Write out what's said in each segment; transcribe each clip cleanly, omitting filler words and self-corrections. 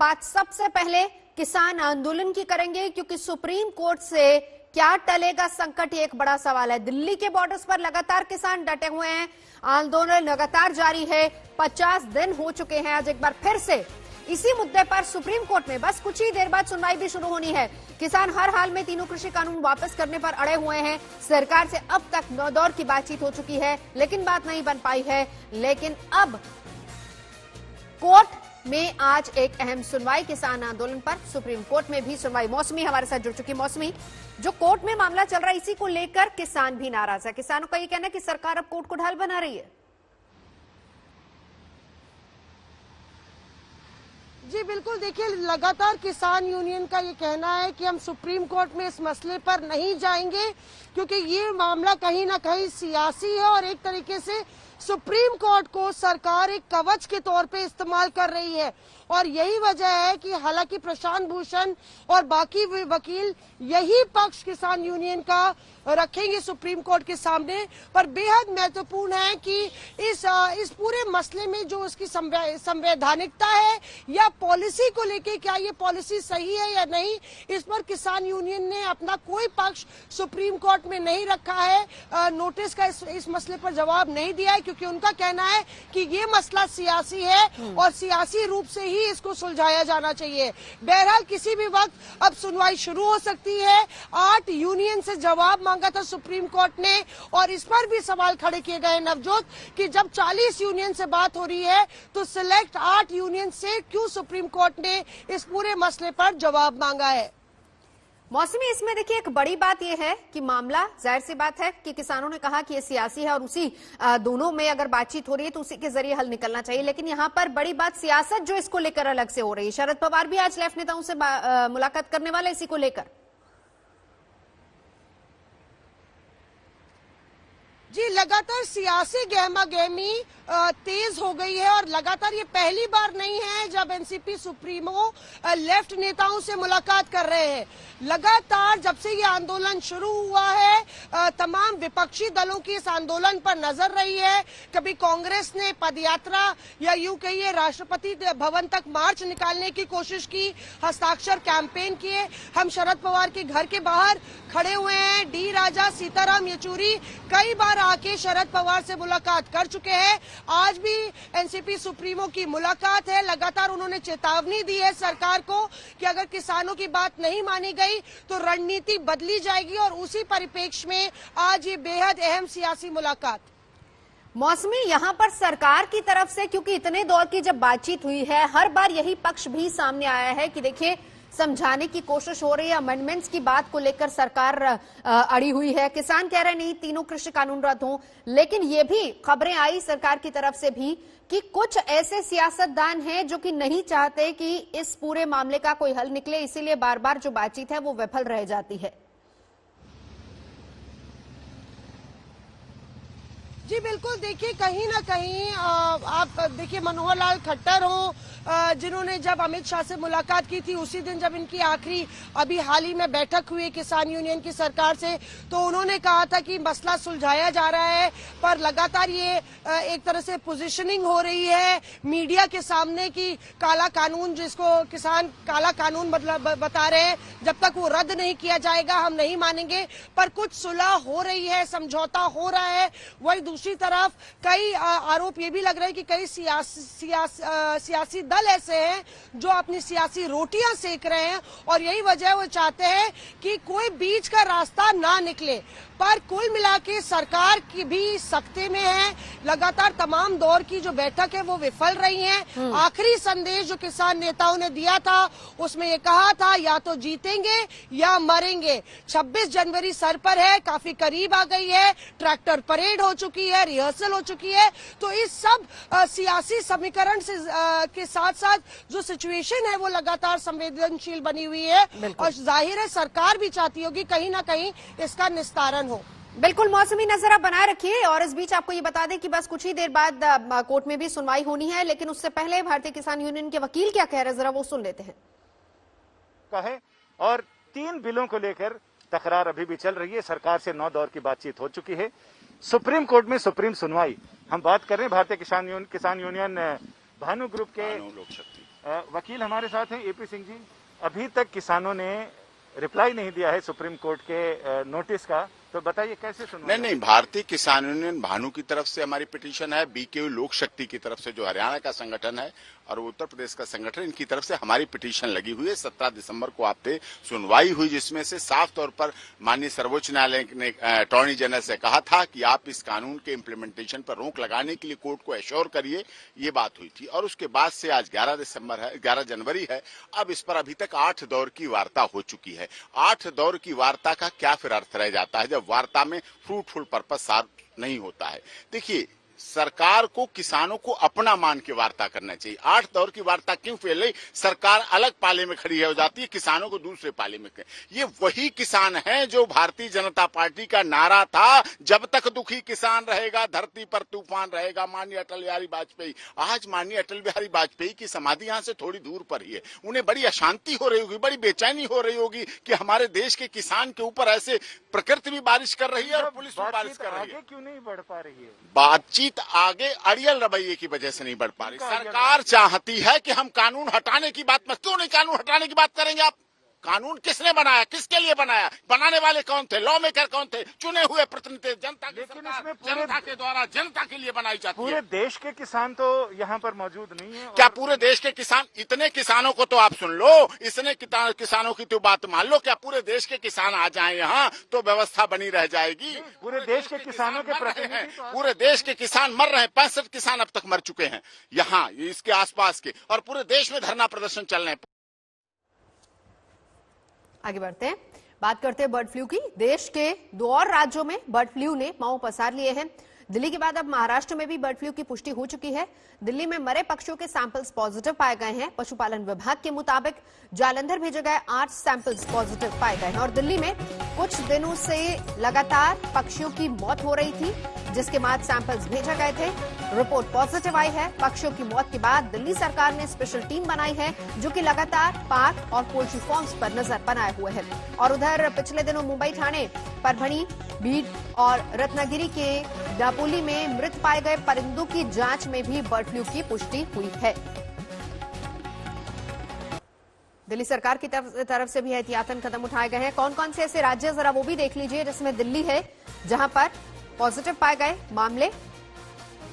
बात सबसे पहले किसान आंदोलन की करेंगे, क्योंकि सुप्रीम कोर्ट से क्या टलेगा संकट, ये एक बड़ा सवाल है। दिल्ली के बॉर्डर्स पर लगातार किसान डटे हुए हैं, आंदोलन लगातार जारी है, 50 दिन हो चुके हैं। आज एक बार फिर से इसी मुद्दे पर सुप्रीम कोर्ट में बस कुछ ही देर बाद सुनवाई भी शुरू होनी है। किसान हर हाल में तीनों कृषि कानून वापस करने पर अड़े हुए हैं। सरकार से अब तक 9 दौर की बातचीत हो चुकी है, लेकिन बात नहीं बन पाई है। लेकिन अब कोर्ट में आज एक अहम सुनवाई किसान आंदोलन पर, सुप्रीम कोर्ट में भी सुनवाई। मौसमी हमारे साथ जुड़ चुकी। मौसमी, जो कोर्ट में मामला चल रहा है इसी को लेकर किसान भी नाराज है। किसानों का ये कहना है कि सरकार अब कोर्ट को ढाल बना रही है। जी बिल्कुल, देखिए लगातार किसान यूनियन का ये कहना है कि हम सुप्रीम कोर्ट में इस मसले पर नहीं जाएंगे, क्योंकि ये मामला कहीं ना कहीं सियासी है और एक तरीके से सुप्रीम कोर्ट को सरकार एक कवच के तौर पे इस्तेमाल कर रही है। और यही वजह है कि हालांकि प्रशांत भूषण और बाकी वकील यही पक्ष किसान यूनियन का रखेंगे सुप्रीम कोर्ट के सामने, पर बेहद महत्वपूर्ण है कि इस पूरे मसले में जो उसकी संवैधानिकता है या पॉलिसी को लेके, क्या ये पॉलिसी सही है या नहीं, इस पर किसान यूनियन ने अपना कोई पक्ष सुप्रीम कोर्ट में नहीं रखा है। नोटिस का इस मसले पर जवाब नहीं दिया है, क्योंकि उनका कहना है कि ये मसला सियासी है और सियासी रूप से ही इसको सुलझाया जाना चाहिए। बहरहाल किसी भी वक्त अब सुनवाई शुरू हो सकती है। 8 यूनियन से जवाब मांगा था सुप्रीम कोर्ट ने, और इस पर भी सवाल खड़े किए गए नवजोत कि जब 40 यूनियन से बात हो रही है तो सिलेक्ट 8 यूनियन से क्यों सुप्रीम कोर्ट ने इस पूरे मसले पर जवाब मांगा है। मौसमी, इसमें देखिए एक बड़ी बात यह है कि मामला, जाहिर सी बात है कि किसानों ने कहा कि ये सियासी है और उसी दोनों में अगर बातचीत हो रही है तो उसी के जरिए हल निकलना चाहिए। लेकिन यहाँ पर बड़ी बात सियासत जो इसको लेकर अलग से हो रही है। शरद पवार भी आज लेफ्ट नेताओं से मुलाकात करने वाले इसी को लेकर। जी लगातार सियासी गहमा गहमी तेज हो गई है और लगातार ये पहली बार नहीं है जब एनसीपी सुप्रीमो लेफ्ट नेताओं से मुलाकात कर रहे हैं। लगातार जब से ये आंदोलन शुरू हुआ है तमाम विपक्षी दलों की इस आंदोलन पर नजर रही है। कभी कांग्रेस ने पदयात्रा या यूं कहिए राष्ट्रपति भवन तक मार्च निकालने की कोशिश की, हस्ताक्षर कैंपेन किए। हम शरद पवार के घर के बाहर खड़े हुए हैं। डी राजा, सीताराम येचुरी कई बार आके शरद पवार से मुलाकात कर चुके हैं। आज भी एनसीपी सुप्रीमो की मुलाकात है। लगातार उन्होंने चेतावनी दी है सरकार को कि अगर किसानों की बात नहीं मानी गई तो रणनीति बदली जाएगी, और उसी परिप्रेक्ष्य में आज ये बेहद अहम सियासी मुलाकात। मौसमी, यहां पर सरकार की तरफ से, क्योंकि इतने दौर की जब बातचीत हुई है, हर बार यही पक्ष भी सामने आया है कि देखिए समझाने की कोशिश हो रही है, अमेंडमेंट्स की बात को लेकर सरकार अड़ी हुई है। किसान कह रहे नहीं तीनों कृषि कानून रद्द हों, लेकिन ये भी खबरें आई सरकार की तरफ से भी कि कुछ ऐसे सियासतदान हैं जो कि नहीं चाहते कि इस पूरे मामले का कोई हल निकले, इसीलिए बार बार जो बातचीत है वो विफल रह जाती है। जी बिल्कुल, देखिए कहीं ना कहीं आप देखिए मनोहर लाल खट्टर हो, जिन्होंने जब अमित शाह से मुलाकात की थी उसी दिन जब इनकी आखिरी अभी हाल ही में बैठक हुई किसान यूनियन की सरकार से, तो उन्होंने कहा था कि मसला सुलझाया जा रहा है। पर लगातार ये एक तरह से पोजीशनिंग हो रही है मीडिया के सामने कि काला कानून, जिसको किसान काला कानून मतलब बता रहे हैं, जब तक वो रद्द नहीं किया जाएगा हम नहीं मानेंगे। पर कुछ सुलह हो रही है, समझौता हो रहा है। वही दूसरी तरफ कई आरोप ये भी लग रहे हैं कि कई सियासी दल ऐसे हैं जो अपनी सियासी रोटियां सेक रहे हैं, और यही वजह वो चाहते हैं कि कोई बीच का रास्ता ना निकले। पर कुल मिला के सरकार की भी सख्ते में है। लगातार तमाम दौर की जो बैठक है वो विफल रही है। आखिरी संदेश जो किसान नेताओं ने दिया था उसमें ये कहा था या तो जीतेंगे या मरेंगे। 26 जनवरी सर पर है, काफी करीब आ गई है, ट्रैक्टर परेड हो चुकी है, रिहर्सल हो चुकी है। तो इस सब सियासी समीकरण से के साथ साथ जो सिचुएशन है वो लगातार संवेदनशील बनी हुई है, और जाहिर है सरकार भी चाहती होगी कहीं ना कहीं इसका निस्तारण हो। बिल्कुल मौसमी, नजर आप बनाए रखिए। और इस बीच आपको ये बता दें कि बस कुछ ही देर बाद कोर्ट में भी सुनवाई होनी है, लेकिन उससे पहले भारतीय किसान यूनियन के वकील क्या कह रहे हैं जरा वो सुन लेते हैं। कहे और 3 बिलों को लेकर तकरार अभी भी चल रही है। सरकार से 9 दौर की बातचीत हो चुकी है। सुप्रीम कोर्ट में सुप्रीम सुनवाई हम बात कर रहे हैं। भारतीय किसान यूनियन भानु ग्रुप के वकील हमारे साथ हैं एपी सिंह जी। अभी तक किसानों ने रिप्लाई नहीं दिया है सुप्रीम कोर्ट के नोटिस का, तो बताइए कैसे सुनवाई? नहीं, भारतीय किसान यूनियन भानु की तरफ से हमारी पिटीशन है, बीकेयू लोक शक्ति की तरफ से जो हरियाणा का संगठन है और उत्तर प्रदेश का संगठन, इनकी तरफ से हमारी पिटीशन लगी हुई है। 17 दिसंबर को आप थे सुनवाई हुई, जिसमें से साफ तौर पर माननीय सर्वोच्च न्यायालय ने अटॉर्नी जनरल से कहा था कि आप इस कानून के इम्प्लीमेंटेशन पर रोक लगाने के लिए कोर्ट को एश्योर करिए, ये बात हुई थी। और उसके बाद से आज 11 जनवरी है। अब इस पर अभी तक 8 दौर की वार्ता हो चुकी है। 8 दौर की वार्ता का क्या फिर अर्थ रह जाता है जब वार्ता में फ्रूटफुल पर्पस सार्व नहीं होता है? देखिए, सरकार को किसानों को अपना मान के वार्ता करना चाहिए। 8 दौर की वार्ता क्यों फेल रही? सरकार अलग पाले में खड़ी हो जाती है, किसानों को दूसरे पाले में। ये वही किसान हैं जो भारतीय जनता पार्टी का नारा था, जब तक दुखी किसान रहेगा धरती पर तूफान रहेगा, माननीय अटल बिहारी वाजपेयी। आज माननीय अटल बिहारी वाजपेयी की समाधि यहाँ से थोड़ी दूर पर ही है। उन्हें बड़ी अशांति हो रही होगी, बड़ी बेचैनी हो रही होगी कि हमारे देश के किसान के ऊपर ऐसे प्रकृति भी बारिश कर रही है और पुलिस भी बारिश कर रही है। क्यों नहीं बढ़ पा रही है बातचीत? आगे अड़ियल रवैये की वजह से नहीं बढ़ पा रही। सरकार चाहती है कि हम कानून हटाने की बात में, क्यों नहीं कानून हटाने की बात करेंगे आप? कानून किसने बनाया, किसके लिए बनाया? बनाने वाले कौन थे? लॉ मेकर कौन थे? चुने हुए प्रतिनिधि, जनता की सरकार, जनता के द्वारा जनता के लिए बनाई जाती है। पूरे देश के किसान तो यहाँ पर मौजूद नहीं है। क्या पूरे देश के किसान? इतने किसानों को तो आप सुन लो, इतने किसानों की तो बात मान लो। क्या पूरे देश के किसान आ जाएं यहाँ तो व्यवस्था बनी रह जाएगी? पूरे देश के किसानों के प्रतिनिधि, पूरे देश के किसान मर रहे हैं। 65 किसान अब तक मर चुके हैं यहाँ इसके आसपास के, और पूरे देश में धरना प्रदर्शन चल रहे हैं। आगे बढ़ते हैं, बात करते हैं बर्ड फ्लू की। देश के 2 और राज्यों में बर्ड फ्लू ने पांव पसार लिए हैं। दिल्ली के बाद अब महाराष्ट्र में भी बर्ड फ्लू की पुष्टि हो चुकी है। दिल्ली में मरे पक्षियों के सैंपल्स पॉजिटिव पाए गए हैं। पशुपालन विभाग के मुताबिक जालंधर भेजे गए 8 सैंपल्स पॉजिटिव पाए गए हैं। और दिल्ली में कुछ दिनों से लगातार पक्षियों की मौत हो रही थी, जिसके बाद सैंपल्स भेजे गए थे, रिपोर्ट पॉजिटिव आई है। पक्षियों की मौत के बाद दिल्ली सरकार ने स्पेशल टीम बनाई है, जो कि लगातार पार्क और पोल्ट्री फार्म्स पर नजर बनाए हुए है। और उधर पिछले दिनों मुंबई, ठाणे, परभणी, बीड और रत्नागिरी के दापोली में मृत पाए गए परिंदों की जांच में भी बर्ड फ्लू की पुष्टि हुई है। दिल्ली सरकार की तरफ से भी एहतियातन कदम उठाए गए हैं। कौन कौन से ऐसे राज्य, जरा वो भी देख लीजिए, जिसमें दिल्ली है जहां पर पॉजिटिव पाए गए मामले।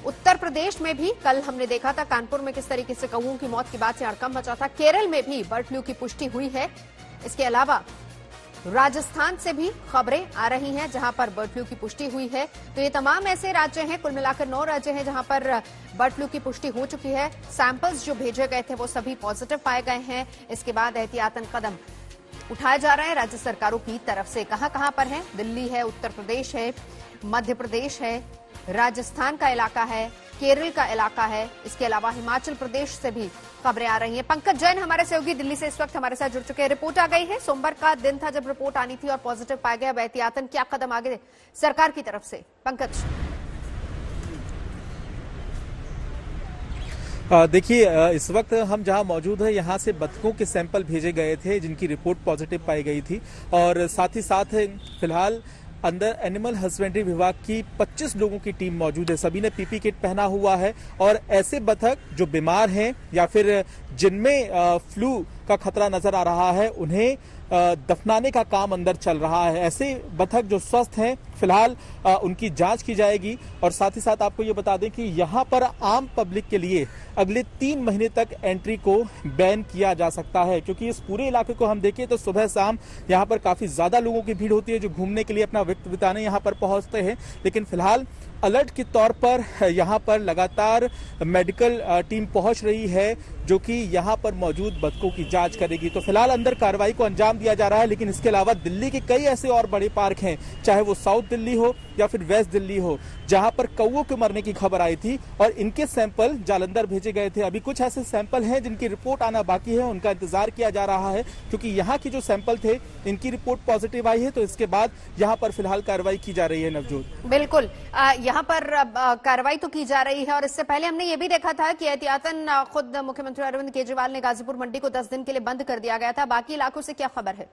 उत्तर प्रदेश में भी कल हमने देखा था कानपुर में किस तरीके से कौओं की मौत के बाद से हड़कंप मचा था। केरल में भी बर्ड फ्लू की पुष्टि हुई है। इसके अलावा राजस्थान से भी खबरें आ रही हैं जहां पर बर्ड फ्लू की पुष्टि हुई है। तो ये तमाम ऐसे राज्य हैं, कुल मिलाकर 9 राज्य हैं जहां पर बर्ड फ्लू की पुष्टि हो चुकी है। सैंपल्स जो भेजे गए थे वो सभी पॉजिटिव पाए गए हैं। इसके बाद एहतियातन कदम उठाए जा रहे हैं राज्य सरकारों की तरफ से। कहां पर है? दिल्ली है, उत्तर प्रदेश है, मध्य प्रदेश है, राजस्थान का इलाका है, केरल का इलाका है। इसके अलावा हिमाचल प्रदेश से भी खबरें आ रही हैं। पंकज जैन हमारे सहयोगी दिल्ली से इस वक्त हमारे साथ जुड़ चुके हैं। रिपोर्ट आ गई है, सोमवार का दिन था जब रिपोर्ट आनी थी और पॉजिटिव पाया गया। अब एहतियातन क्या कदम आगे सरकार की तरफ से? पंकज, देखिए, इस वक्त हम जहां मौजूद हैं यहां से बतखों के सैंपल भेजे गए थे जिनकी रिपोर्ट पॉजिटिव पाई गई थी। और साथ ही साथ फिलहाल अंदर एनिमल हस्बेंड्री विभाग की 25 लोगों की टीम मौजूद है। सभी ने पीपी किट पहना हुआ है और ऐसे बतख जो बीमार हैं या फिर जिनमें फ्लू का खतरा नजर आ रहा है उन्हें दफनाने का काम अंदर चल रहा है। ऐसे बतख जो स्वस्थ हैं फिलहाल उनकी जांच की जाएगी। और साथ ही साथ आपको ये बता दें कि यहाँ पर आम पब्लिक के लिए अगले 3 महीने तक एंट्री को बैन किया जा सकता है, क्योंकि इस पूरे इलाके को हम देखें तो सुबह शाम यहाँ पर काफी ज्यादा लोगों की भीड़ होती है जो घूमने के लिए अपना वक्त बिताने यहाँ पर पहुंचते हैं। लेकिन फिलहाल अलर्ट के तौर पर यहाँ पर लगातार मेडिकल टीम पहुंच रही है जो कि यहाँ पर मौजूद बतखों की जांच करेगी। तो फिलहाल अंदर कार्रवाई को अंजाम दिया जा रहा है। लेकिन इसके अलावा दिल्ली के कई ऐसे और बड़े पार्क हैं, चाहे वो साउथ दिल्ली हो या फिर वेस्ट दिल्ली हो, जहां पर कौओं के मरने की खबर आई थी और इनके सैंपल जालंधर भेजे गए थे। अभी कुछ ऐसे सैंपल हैं जिनकी रिपोर्ट आना बाकी है, उनका इंतजार किया जा रहा है, क्योंकि यहाँ की जो सैंपल थे इनकी रिपोर्ट पॉजिटिव आई है। तो इसके बाद यहाँ पर फिलहाल कार्रवाई की जा रही है। नवजोत, बिल्कुल, यहाँ पर कार्रवाई तो की जा रही है। और इससे पहले हमने ये भी देखा था कि एहतियातन खुद मुख्यमंत्री अरविंद केजरीवाल ने गाजीपुर मंडी को 10 दिन के लिए बंद कर दिया गया था। बाकी इलाकों से क्या खबर है?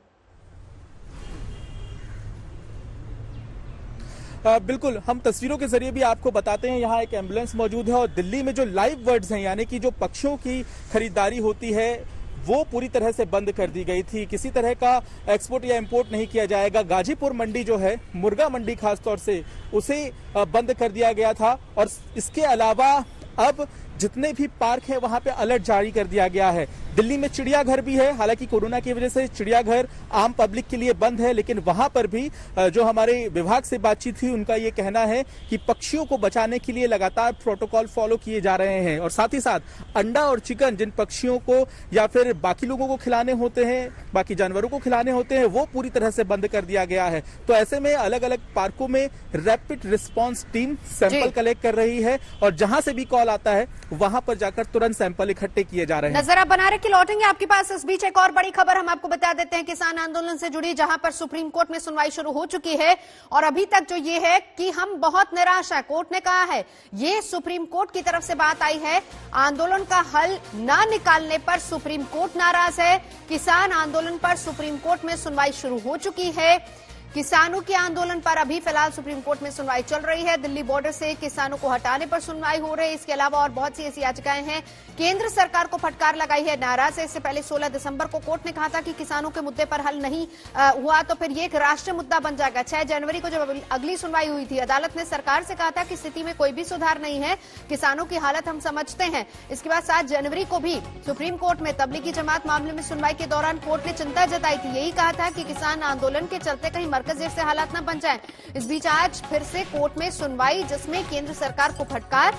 बिल्कुल, हम तस्वीरों के जरिए भी आपको बताते हैं। यहाँ एक एम्बुलेंस मौजूद है और दिल्ली में जो लाइव बर्ड्स हैं, यानी कि जो पक्षियों की खरीदारी होती है, वो पूरी तरह से बंद कर दी गई थी। किसी तरह का एक्सपोर्ट या इंपोर्ट नहीं किया जाएगा। गाजीपुर मंडी जो है, मुर्गा मंडी खासतौर से, उसे बंद कर दिया गया था। और इसके अलावा अब जितने भी पार्क हैं वहां पे अलर्ट जारी कर दिया गया है। दिल्ली में चिड़ियाघर भी है, हालांकि कोरोना की वजह से चिड़ियाघर आम पब्लिक के लिए बंद है, लेकिन वहां पर भी जो हमारे विभाग से बातचीत हुई, उनका ये कहना है कि पक्षियों को बचाने के लिए लगातार प्रोटोकॉल फॉलो किए जा रहे हैं। और साथ ही साथ अंडा और चिकन जिन पक्षियों को या फिर बाकी लोगों को खिलाने होते हैं, बाकी जानवरों को खिलाने होते हैं, वो पूरी तरह से बंद कर दिया गया है। तो ऐसे में अलग अलग पार्कों में rapid response team sample collect कर रही है और जहां से भी कॉल आता है वहां पर जाकर तुरंत सैंपल इकट्ठे किए जा रहे हैं। नजर आप बना रहे कि लौटेंगे आपके पास। इस बीच एक और बड़ी खबर हम आपको बता देते हैं किसान आंदोलन से जुड़ी, जहां पर सुप्रीम कोर्ट में सुनवाई शुरू हो चुकी है। और अभी तक जो ये है कि हम बहुत निराश हैं, कोर्ट ने कहा है, ये सुप्रीम कोर्ट की तरफ से बात आई है। आंदोलन का हल न निकालने पर सुप्रीम कोर्ट नाराज है। किसान आंदोलन पर सुप्रीम कोर्ट में सुनवाई शुरू हो चुकी है। किसानों के आंदोलन पर अभी फिलहाल सुप्रीम कोर्ट में सुनवाई चल रही है। दिल्ली बॉर्डर से किसानों को हटाने पर सुनवाई हो रही है। इसके अलावा और बहुत सी ऐसी याचिकाएं हैं। केंद्र सरकार को फटकार लगाई है, नाराज है। इससे पहले 16 दिसंबर को कोर्ट ने कहा था कि किसानों के मुद्दे पर हल नहीं हुआ तो फिर ये एक राष्ट्रीय मुद्दा बन जाएगा। 6 जनवरी को जब अगली सुनवाई हुई थी, अदालत ने सरकार से कहा था कि स्थिति में कोई भी सुधार नहीं है, किसानों की हालत हम समझते हैं। इसके बाद 7 जनवरी को भी सुप्रीम कोर्ट में तबलीगी जमात मामले में सुनवाई के दौरान कोर्ट ने चिंता जताई थी। यही कहा था कि किसान आंदोलन के चलते कहीं मरकज जैसे हालात न बन जाएं। इस बीच आज फिर से कोर्ट में सुनवाई, जिसमें केंद्र सरकार को फटकार।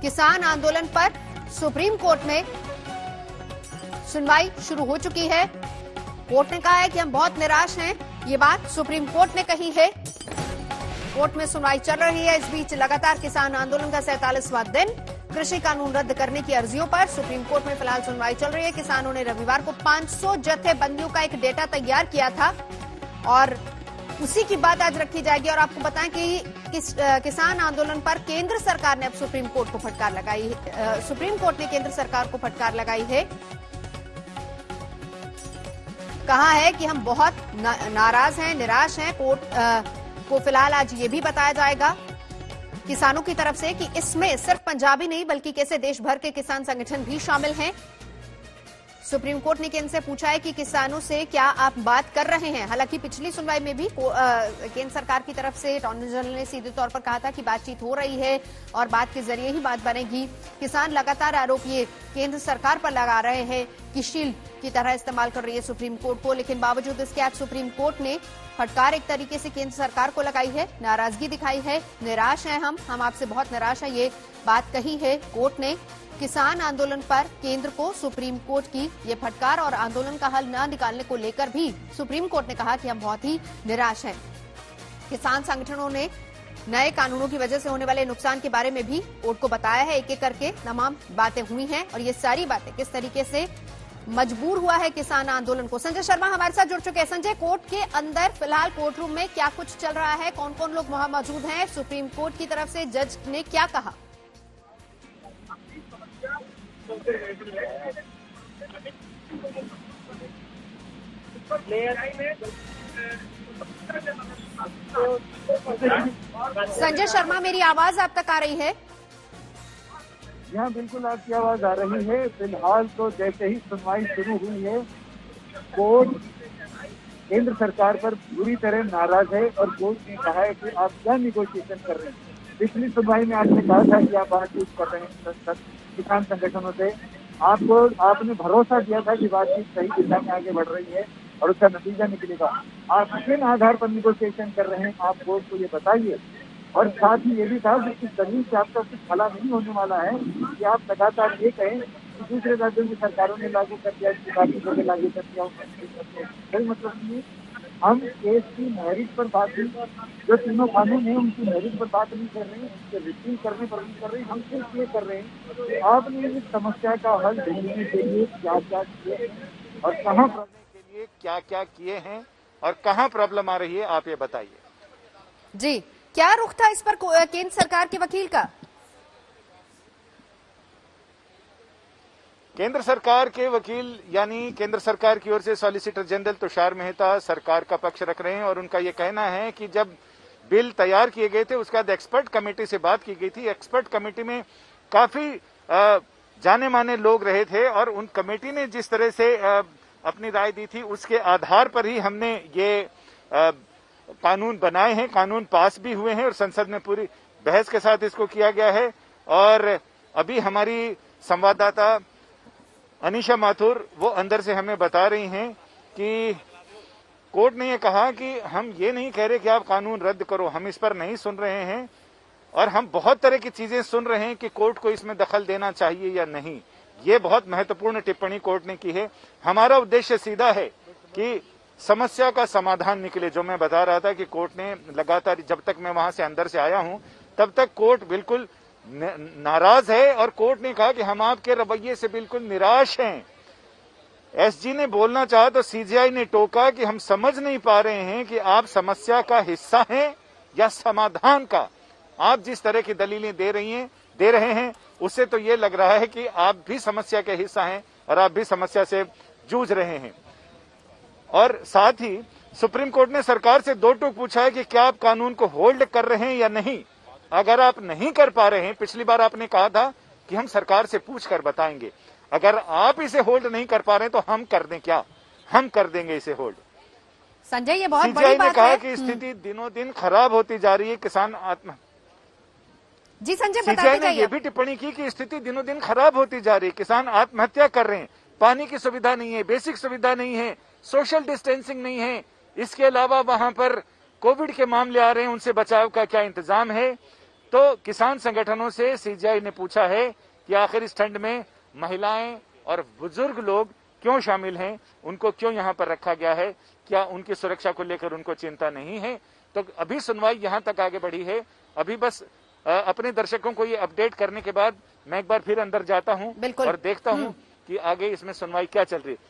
किसान आंदोलन पर सुप्रीम कोर्ट में सुनवाई शुरू हो चुकी है। कोर्ट ने कहा है कि हम बहुत निराश हैं, ये बात सुप्रीम कोर्ट ने कही है। कोर्ट में सुनवाई चल रही है। इस बीच लगातार किसान आंदोलन का 47वां दिन, कृषि कानून रद्द करने की अर्जियों पर सुप्रीम कोर्ट में फिलहाल सुनवाई चल रही है। किसानों ने रविवार को 500 जत्थेबंदियों का एक डेटा तैयार किया था और उसी की बात आज रखी जाएगी। और आपको बताएं कि किसान आंदोलन पर केंद्र सरकार ने अब सुप्रीम कोर्ट को फटकार लगाई है। सुप्रीम कोर्ट ने केंद्र सरकार को फटकार लगाई है। कहा है कि हम बहुत नाराज हैं, निराश हैं। कोर्ट को फिलहाल आज ये भी बताया जाएगा किसानों की तरफ से कि इसमें सिर्फ पंजाबी नहीं बल्कि कैसे देश भर के किसान संगठन भी शामिल हैं। सुप्रीम कोर्ट ने केंद्र से पूछा है कि किसानों से क्या आप बात कर रहे हैं। हालांकि पिछली सुनवाई में भी केंद्र सरकार की तरफ से अटॉर्नी जनरल ने सीधे तौर पर कहा था कि बातचीत हो रही है और बात के जरिए ही बात बनेगी। किसान लगातार आरोप ये केंद्र सरकार पर लगा रहे हैं कि शील्ड की तरह इस्तेमाल कर रही है सुप्रीम कोर्ट को, लेकिन बावजूद इसके आज सुप्रीम कोर्ट ने फटकार एक तरीके से केंद्र सरकार को लगाई है, नाराजगी दिखाई है। निराश हैं हम आपसे बहुत निराश है, ये बात कही है कोर्ट ने। किसान आंदोलन पर केंद्र को सुप्रीम कोर्ट की ये फटकार और आंदोलन का हल न निकालने को लेकर भी सुप्रीम कोर्ट ने कहा कि हम बहुत ही निराश हैं। किसान संगठनों ने नए कानूनों की वजह से होने वाले नुकसान के बारे में भी कोर्ट को बताया है। एक एक करके तमाम बातें हुई हैं और ये सारी बातें किस तरीके से मजबूर हुआ है किसान आंदोलन को। संजय शर्मा हमारे साथ जुड़ चुके हैं। संजय, कोर्ट के अंदर फिलहाल कोर्ट रूम में क्या कुछ चल रहा है, कौन कौन लोग वहां मौजूद हैं, सुप्रीम कोर्ट की तरफ से जज ने क्या कहा? संजय शर्मा, मेरी आवाज आप तक आ रही है? यहाँ बिल्कुल आपकी आवाज आ रही है। फिलहाल तो जैसे ही सुनवाई शुरू हुई है, कोर्ट केंद्र सरकार पर बुरी तरह नाराज है और कोर्ट ने कहा है कि आप क्या निगोशिएशन कर रहे हैं। पिछली सुनवाई में आपने कहा था कि आप बातचीत कर रहे हैं किसान संगठनों से, आपने भरोसा दिया था कि बातचीत सही दिशा में आगे बढ़ रही है और उसका नतीजा निकलेगा। आप किन आधार पर निगोशिएशन कर रहे हैं, आप कोर्ट को ये बताइए। और साथ ही ये भी था कि इस दलील से आपका कुछ भला नहीं होने वाला है कि आप लगातार ये कहें कि दूसरे राज्यों की सरकारों ने लागू कर दिया, बाकी जगह लागू कर दिया, कोई मतलब नहीं। हम केस की मेरिट पर बात नहीं, जो तीनों कानून है उनकी मेरिट पर बात नहीं कर रहे हैं, उसके रिसीव करने पर नहीं कर रहे हैं। हम सिर्फ ये कर रहे हैं कि आपने इस समस्या का हल ढूंढने के लिए क्या क्या किए और कहाँ के लिए क्या क्या किए हैं और कहाँ प्रॉब्लम आ रही है, आप ये बताइए। जी, क्या रुख था इस पर केंद्र सरकार के वकील का? केंद्र सरकार के वकील यानी केंद्र सरकार की ओर से सॉलिसिटर जनरल तुषार मेहता सरकार का पक्ष रख रहे हैं और उनका यह कहना है कि जब बिल तैयार किए गए थे। उसके बाद एक्सपर्ट कमेटी से बात की गई थी। एक्सपर्ट कमेटी में काफी जाने माने लोग रहे थे और उन कमेटी ने जिस तरह से अपनी राय दी थी उसके आधार पर ही हमने ये कानून बनाए हैं। कानून पास भी हुए हैं और संसद में पूरी बहस के साथ इसको किया गया है। और अभी हमारी संवाददाता अनीशा माथुर वो अंदर से हमें बता रही हैं कि कोर्ट ने ये कहा कि हम ये नहीं कह रहे कि आप कानून रद्द करो, हम इस पर नहीं सुन रहे हैं और हम बहुत तरह की चीजें सुन रहे हैं कि कोर्ट को इसमें दखल देना चाहिए या नहीं। ये बहुत महत्वपूर्ण टिप्पणी कोर्ट ने की है। हमारा उद्देश्य सीधा है कि समस्या का समाधान निकले। जो मैं बता रहा था कि कोर्ट ने लगातार, जब तक मैं वहां से अंदर से आया हूं तब तक कोर्ट बिल्कुल नाराज है और कोर्ट ने कहा कि हम आपके रवैये से बिल्कुल निराश हैं। एसजी ने बोलना चाहा तो सीजीआई ने टोका कि हम समझ नहीं पा रहे हैं कि आप समस्या का हिस्सा हैं या समाधान का। आप जिस तरह की दलीलें दे रहे हैं उससे तो ये लग रहा है कि आप भी समस्या के हिस्सा हैं और आप भी समस्या से जूझ रहे हैं। और साथ ही सुप्रीम कोर्ट ने सरकार से दो टूक पूछा है कि क्या आप कानून को होल्ड कर रहे हैं या नहीं। अगर आप नहीं कर पा रहे हैं, पिछली बार आपने कहा था कि हम सरकार से पूछ कर बताएंगे, अगर आप इसे होल्ड नहीं कर पा रहे तो हम कर दें क्या? हम कर देंगे इसे होल्ड। संजय, ये बहुत बड़ी सीजीआई ने बात कहा है कि स्थिति दिनों दिन खराब होती जा रही है। किसान आत्म जी संजय सीजीआई बताते ने जाइए। यह भी टिप्पणी की कि स्थिति दिनों दिन खराब होती जा रही है, किसान आत्महत्या कर रहे हैं, पानी की सुविधा नहीं है, बेसिक सुविधा नहीं है, सोशल डिस्टेंसिंग नहीं है, इसके अलावा वहां पर कोविड के मामले आ रहे हैं, उनसे बचाव का क्या इंतजाम है। तो किसान संगठनों से सीजीआई ने पूछा है कि आखिर इस ठंड में महिलाएं और बुजुर्ग लोग क्यों शामिल हैं, उनको क्यों यहां पर रखा गया है, क्या उनकी सुरक्षा को लेकर उनको चिंता नहीं है। तो अभी सुनवाई यहां तक आगे बढ़ी है। अभी बस अपने दर्शकों को ये अपडेट करने के बाद मैं एक बार फिर अंदर जाता हूं बिल्कुल। और देखता हूं कि आगे इसमें सुनवाई क्या चल रही है।